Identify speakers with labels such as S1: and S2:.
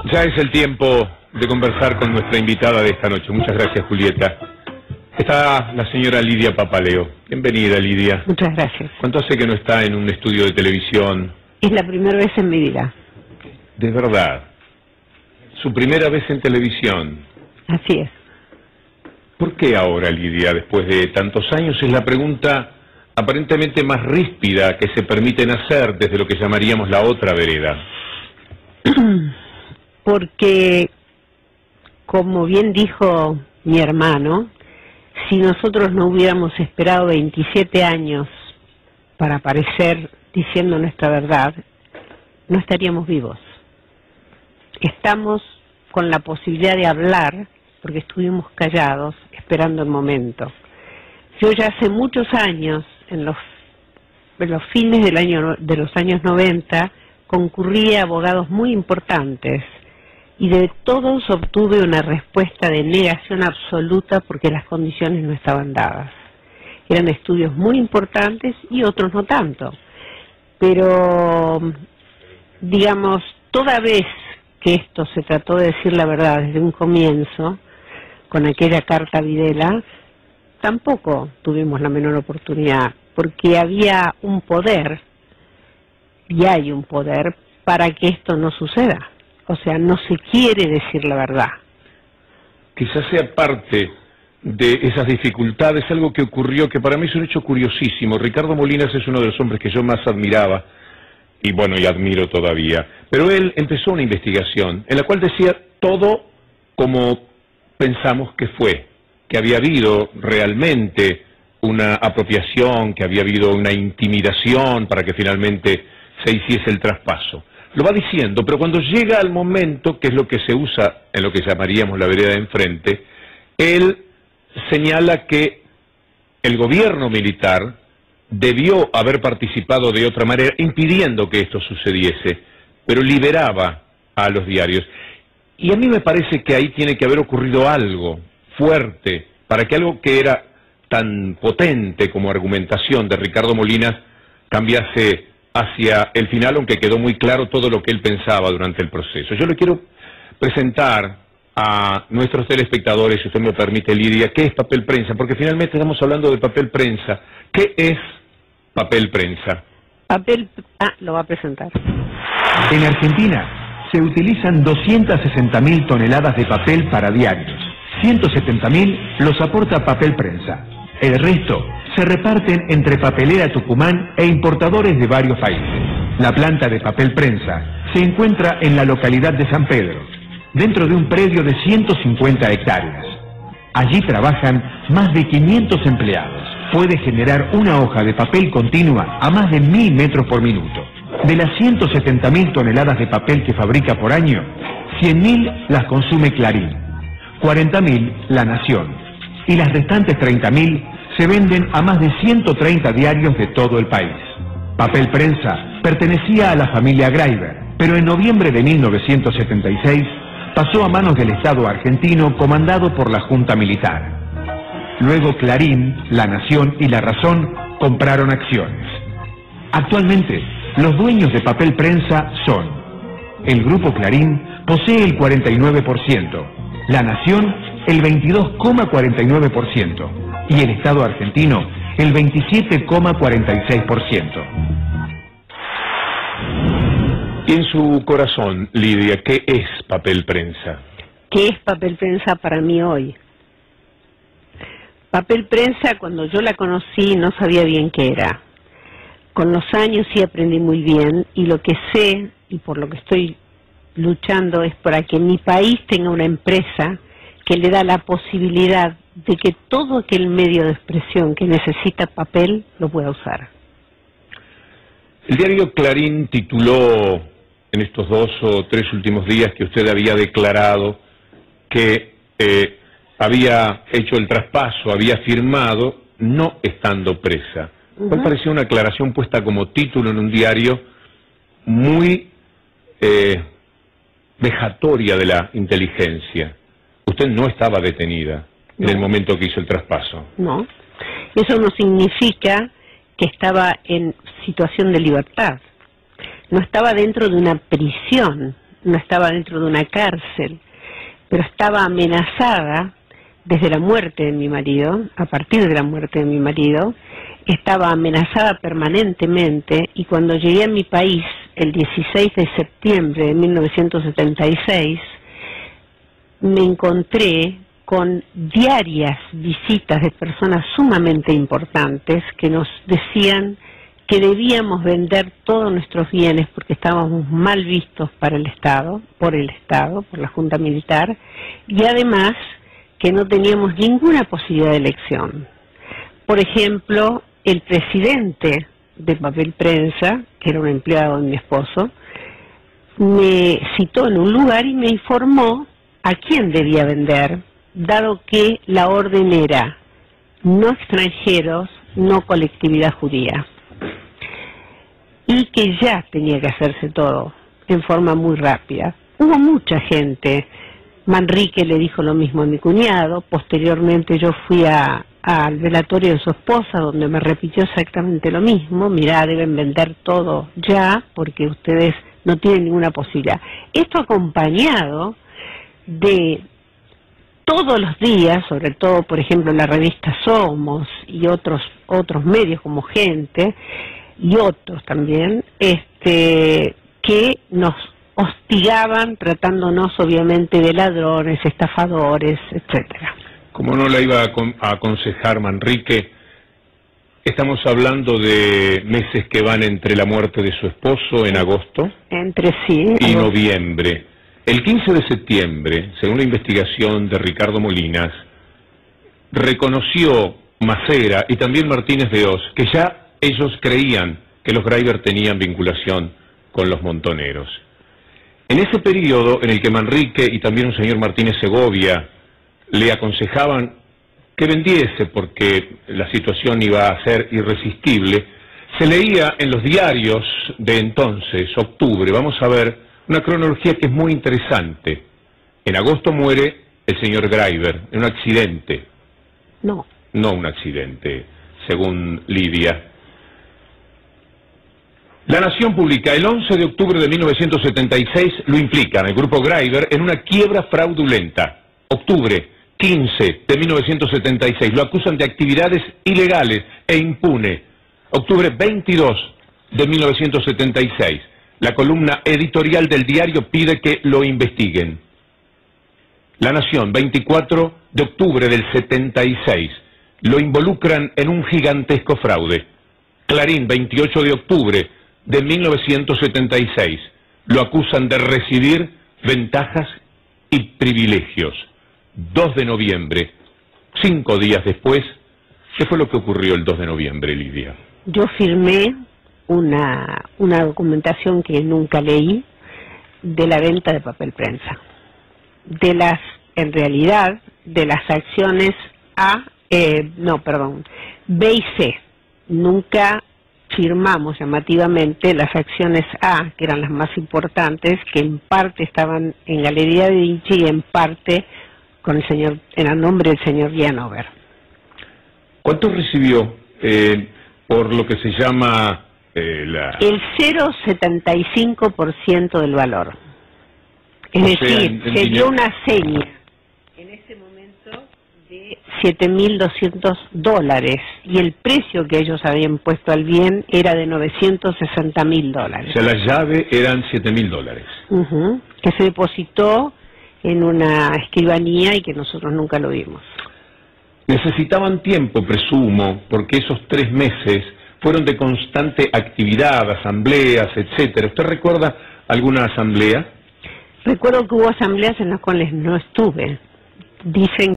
S1: Ya es el tiempo de conversar con nuestra invitada de esta noche. Muchas gracias, Julieta. Está la señora Lidia Papaleo. Bienvenida, Lidia.
S2: Muchas gracias.
S1: ¿Cuánto hace que no está en un estudio de televisión?
S2: Es la primera vez en mi vida.
S1: De verdad. Su primera vez en televisión.
S2: Así es.
S1: ¿Por qué ahora, Lidia, después de tantos años? Es la pregunta aparentemente más ríspida que se permiten hacer desde lo que llamaríamos la otra vereda.
S2: Porque, como bien dijo mi hermano, si nosotros no hubiéramos esperado 27 años para aparecer diciendo nuestra verdad, no estaríamos vivos. Estamos con la posibilidad de hablar porque estuvimos callados esperando el momento. Yo ya hace muchos años, en los fines de los años 90, concurrí a abogados muy importantes y de todos obtuve una respuesta de negación absoluta porque las condiciones no estaban dadas. Eran estudios muy importantes y otros no tanto. Pero, digamos, toda vez que esto se trató de decir la verdad desde un comienzo, con aquella carta a Videla, tampoco tuvimos la menor oportunidad, porque había un poder, y hay un poder, para que esto no suceda. O sea, no se quiere decir la verdad.
S1: Quizás sea parte de esas dificultades, algo que ocurrió, que para mí es un hecho curiosísimo. Ricardo Molinas es uno de los hombres que yo más admiraba, y bueno, y admiro todavía. Pero él empezó una investigación en la cual decía todo como pensamos que fue, que había habido realmente una apropiación, que había habido una intimidación para que finalmente se hiciese el traspaso. Lo va diciendo, pero cuando llega al momento, que es lo que se usa en lo que llamaríamos la vereda de enfrente, él señala que el gobierno militar debió haber participado de otra manera, impidiendo que esto sucediese, pero liberaba a los diarios. Y a mí me parece que ahí tiene que haber ocurrido algo fuerte, para que algo que era tan potente como argumentación de Ricardo Molinas cambiase hacia el final, aunque quedó muy claro todo lo que él pensaba durante el proceso. Yo le quiero presentar a nuestros telespectadores, si usted me permite, Lidia, qué es papel prensa, porque finalmente estamos hablando de papel prensa. ¿Qué es papel prensa?
S2: Lo va a presentar.
S3: En Argentina se utilizan 260.000 toneladas de papel para diarios. 170.000 los aporta Papel Prensa. El resto se reparten entre Papelera Tucumán e importadores de varios países. La planta de Papel Prensa se encuentra en la localidad de San Pedro, dentro de un predio de 150 hectáreas. Allí trabajan más de 500 empleados. Puede generar una hoja de papel continua a más de 1000 metros por minuto. De las 170.000 toneladas de papel que fabrica por año, 100.000 las consume Clarín, 40.000 La Nación, y las restantes 30.000 se venden a más de 130 diarios de todo el país. Papel Prensa pertenecía a la familia Greiber, pero en noviembre de 1976 pasó a manos del Estado argentino comandado por la Junta Militar. Luego Clarín, La Nación y La Razón compraron acciones. Actualmente, los dueños de Papel Prensa son: el Grupo Clarín posee el 49%, La Nación el 22,49% y el Estado argentino el 27,46%.
S1: Y en su corazón, Lidia, ¿qué es papel prensa?
S2: ¿Qué es papel prensa para mí hoy? Papel prensa, cuando yo la conocí, no sabía bien qué era. Con los años sí aprendí muy bien, y lo que sé, y por lo que estoy luchando, es para que mi país tenga una empresa que le da la posibilidad de que todo aquel medio de expresión que necesita papel lo pueda usar.
S1: El diario Clarín tituló en estos 2 o 3 últimos días que usted había declarado que había hecho el traspaso, había firmado, no estando presa. ¿Cuál parecía una aclaración puesta como título en un diario muy vejatoria de la inteligencia? Usted no estaba detenida en el momento que hizo el traspaso.
S2: No, eso no significa que estaba en situación de libertad. No estaba dentro de una prisión, no estaba dentro de una cárcel, pero estaba amenazada desde la muerte de mi marido, a partir de la muerte de mi marido, estaba amenazada permanentemente, y cuando llegué a mi país el 16 de septiembre de 1976, me encontré con diarias visitas de personas sumamente importantes que nos decían que debíamos vender todos nuestros bienes porque estábamos mal vistos para el Estado, por la Junta Militar, y además que no teníamos ninguna posibilidad de elección. Por ejemplo, el presidente de Papel Prensa, que era un empleado de mi esposo, me citó en un lugar y me informó a quién debía vender, dado que la orden era no extranjeros, no colectividad judía, y que ya tenía que hacerse todo en forma muy rápida. Hubo mucha gente. Manrique le dijo lo mismo a mi cuñado. Posteriormente yo fui al velatorio de su esposa, donde me repitió exactamente lo mismo. Mirá, deben vender todo ya, porque ustedes no tienen ninguna posibilidad. Esto acompañado de todos los días, sobre todo, por ejemplo, la revista Somos y otros medios como Gente, y otros también, que nos hostigaban tratándonos obviamente de ladrones, estafadores, etcétera.
S1: Como no la iba a aconsejar Manrique, estamos hablando de meses que van entre la muerte de su esposo en agosto y noviembre. El 15 de septiembre, según la investigación de Ricardo Molinas, reconoció Macera y también Martínez de Oz que ya ellos creían que los Greiber tenían vinculación con los montoneros. En ese periodo en el que Manrique y también un señor Martínez Segovia le aconsejaban que vendiese porque la situación iba a ser irresistible, se leía en los diarios de entonces, octubre, vamos a ver, una cronología que es muy interesante. En agosto muere el señor Greiber en un accidente. No un accidente, según Lidia. La Nación publica: el 11 de octubre de 1976 lo implican el grupo Greiber en una quiebra fraudulenta. Octubre 15 de 1976 lo acusan de actividades ilegales e impune. Octubre 22 de 1976 la columna editorial del diario pide que lo investiguen. La Nación, 24 de octubre del 76, lo involucran en un gigantesco fraude. Clarín, 28 de octubre de 1976, lo acusan de recibir ventajas y privilegios. 2 de noviembre, 5 días después, ¿qué fue lo que ocurrió el 2 de noviembre, Lidia?
S2: Yo firmé una documentación que nunca leí de la venta de Papel Prensa. En realidad, de las acciones B y C. Nunca firmamos llamativamente las acciones A, que eran las más importantes, que en parte estaban en Galería de Vinci y en parte en el nombre del señor Janover.
S1: ¿Cuánto recibió por lo que se llama
S2: el 0,75% del valor? Es decir, se dio una seña en ese momento de $7.200 y el precio que ellos habían puesto al bien era de $960.000.
S1: O sea, la llave eran $7.000.
S2: Que se depositó en una escribanía y que nosotros nunca lo vimos.
S1: Necesitaban tiempo, presumo, porque esos 3 meses fueron de constante actividad, asambleas, etcétera. ¿Usted recuerda alguna asamblea?
S2: Recuerdo que hubo asambleas en las cuales no estuve. Dicen